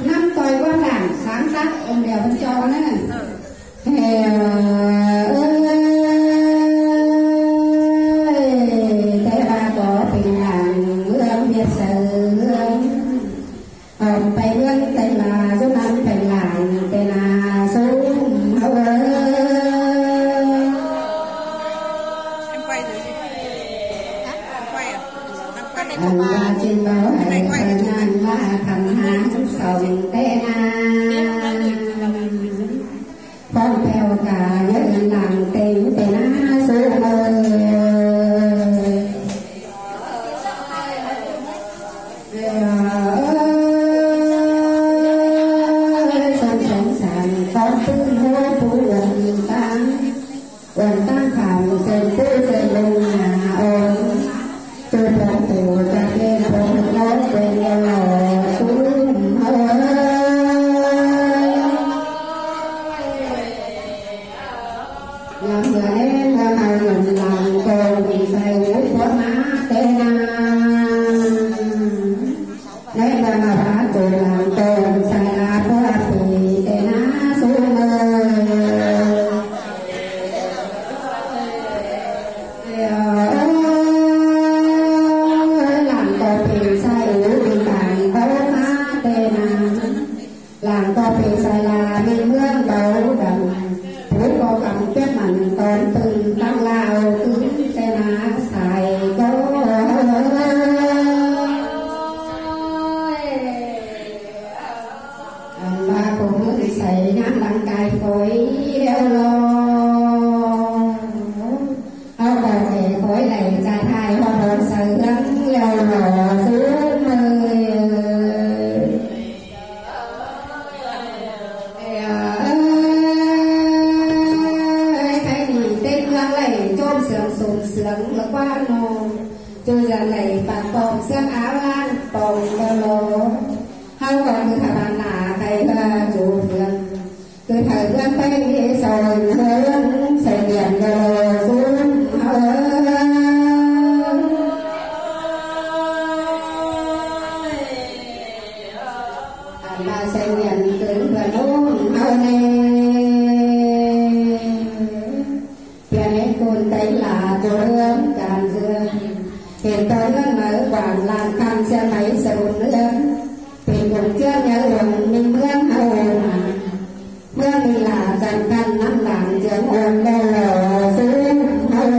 năm tôi qua làm sáng tác ông đèo bên cho nữa thế ba có tình làng hương việt sử hồng tây hương tây là số năm tây làng tây là số hậu em quay rồi gì em quay à anh là trên báo hải anh là thằng há sòng tê na con theo cả những làng tình tê na số sông sông sàn con tư hô phú quần tăng khảm sơn tư sơn lùng nhà ôn tôi phong thủ ra lên phong nói về nhau lò xuống làm người em đang hào lòng làm cầu vì say uống có má tê na nên là mà phá tổ làm cầu say là có thì tê na xuống làm cầu thì say uống vì tàn có má tê na làm cầu thì say là mình hương đầu đầm phú có cầm kết mạnh còn từng tăng lao cứ tê na xài có ba cũng xảy ngắm lặng cài phổi đeo lo áo bào thể phổi này ra thai hoa hồn sự gắn leo lò xuống mười thấy nhìn tên hương này chôm sướng sùng sướng là qua nô chú giờ này bạc bồng xương áo lan bồng đeo lô không còn cứ thả bàn là thầy là chủ phượng cứ thầy dân tay đi rồi hướng xây điện đồ xuống là xây điện cứ vừa nôn hơn tiền ấy côn tây là chỗ hướng càn dương hiện tới nó mở quản làm khăn xe máy xe bồn nước thì cũng chưa nhớ đường mình mương hồn mương thì là dần dần năm làng trường hồn đeo lò xuống hồn